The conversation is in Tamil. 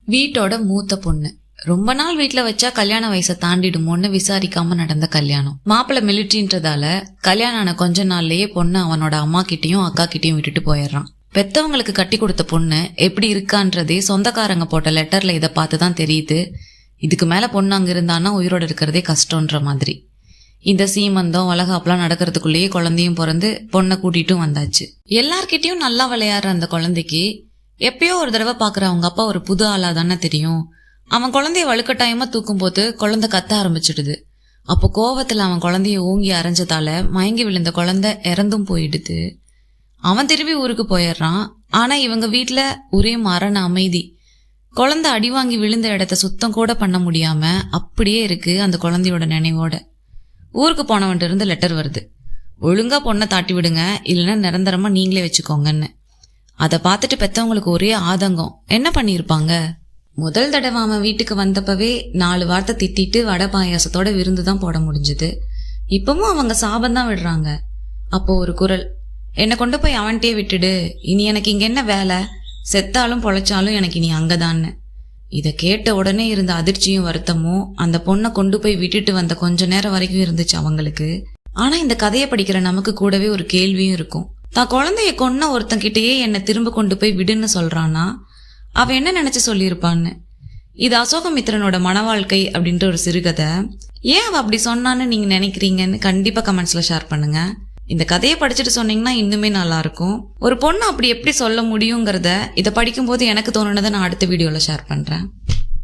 வீட்டோட மூத்த பொண்ணு ரொம்ப நாள் வீட்டுல வச்சா கல்யாண வயசை தாண்டிடுமோன்னு விசாரிக்காம நடந்த கல்யாணம். மாப்பிள்ள மிலிட்ரின்றதால கல்யாணம் ஆன கொஞ்ச நாள்லயே பொண்ணு அவனோட அம்மா கிட்டயும் அக்கா கிட்டயும் விட்டுட்டு போயிடுறான். பெத்தவங்களுக்கு கட்டி கொடுத்த பொண்ணு எப்படி இருக்கான்றதே சொந்தக்காரங்க போட்ட லெட்டர்ல இதை பார்த்துதான் தெரியுது. இதுக்கு மேல பொண்ணு அங்க இருந்தான்னா உயிரோட இருக்கிறதே கஷ்டம்ன்ற மாதிரி. இந்த சீமந்தம் வளகாப்பெல்லாம் நடக்கிறதுக்குள்ளேயே குழந்தையும் பிறந்து பொண்ணை கூட்டிட்டும் வந்தாச்சு. எல்லார்கிட்டயும் நல்லா விளையாடுற அந்த குழந்தைக்கு எப்பயோ ஒரு தடவை பாக்குற அவங்க அப்பா ஒரு புது ஆளா தானே தெரியும். அவன் குழந்தைய வலுக்கட்டாயமா தூக்கும் போது குழந்தை கத்த ஆரம்பிச்சிடுது. அப்போ கோவத்துல அவன் குழந்தைய ஓங்கி அரைஞ்சதால மயங்கி விழுந்த குழந்தை இறந்தும் போயிடுது. அவன் திரும்பி ஊருக்கு போயிடுறான். ஆனா இவங்க வீட்டுல ஒரே மரண அமைதி. குழந்தை அடி வாங்கி விழுந்த இடத்த சுத்தம் கூட பண்ண முடியாம அப்படியே இருக்கு அந்த குழந்தையோட நினைவோட. ஊருக்கு போனவன்ட்டு இருந்து லெட்டர் வருது, ஒழுங்கா பொண்ணை தாட்டி விடுங்க, இல்லைன்னா நிரந்தரமா நீங்களே வச்சுக்கோங்கன்னு. அதை பார்த்துட்டு பெத்தவங்களுக்கு ஒரே ஆதங்கம். என்ன பண்ணிருப்பாங்க? முதல் தடவை அவன் வீட்டுக்கு வந்தப்பவே 4 வார்த்தை திட்டிட்டு வடை பாயாசத்தோட விருந்து தான் போட முடிஞ்சது. இப்பவும் அவங்க சாபந்தான் விடுறாங்க. அப்போ ஒரு குரல், என்னை கொண்டு போய் அவன்கிட்டயே விட்டுடு, இனி எனக்கு இங்க என்ன வேலை, செத்தாலும் பொழைச்சாலும் எனக்கு இனி அங்கதான்னு. இதை கேட்ட உடனே இருந்த அதிர்ச்சியும் வருத்தமும் அந்த பொண்ணை கொண்டு போய் விட்டுட்டு வந்த கொஞ்ச நேரம் வரைக்கும் இருந்துச்சு அவங்களுக்கு. ஆனா இந்த கதையை படிக்கிற நமக்கு கூடவே ஒரு கேள்வியும் இருக்கும். தான் குழந்தைய கொன்ன ஒருத்தங்கிட்டயே என்னை திரும்ப கொண்டு போய் விடுன்னு சொல்றானா, அவ என்ன நினைச்சு சொல்லியிருப்பான்னு. இது அசோகமித்திரனோட மன வாழ்க்கை அப்படின்ற ஒரு சிறுகதை. ஏன் அவ அப்படி சொன்னான்னு நீங்க நினைக்கிறீங்கன்னு கண்டிப்பா கமெண்ட்ஸ்ல ஷேர் பண்ணுங்க. இந்த கதையை படிச்சுட்டு சொன்னீங்கன்னா இன்னுமே நல்லா இருக்கும். ஒரு பொண்ணு அப்படி எப்படி சொல்ல முடியுங்கிறத இதை படிக்கும்போது எனக்கு தோணுனதை நான் அடுத்த வீடியோல ஷேர் பண்றேன்.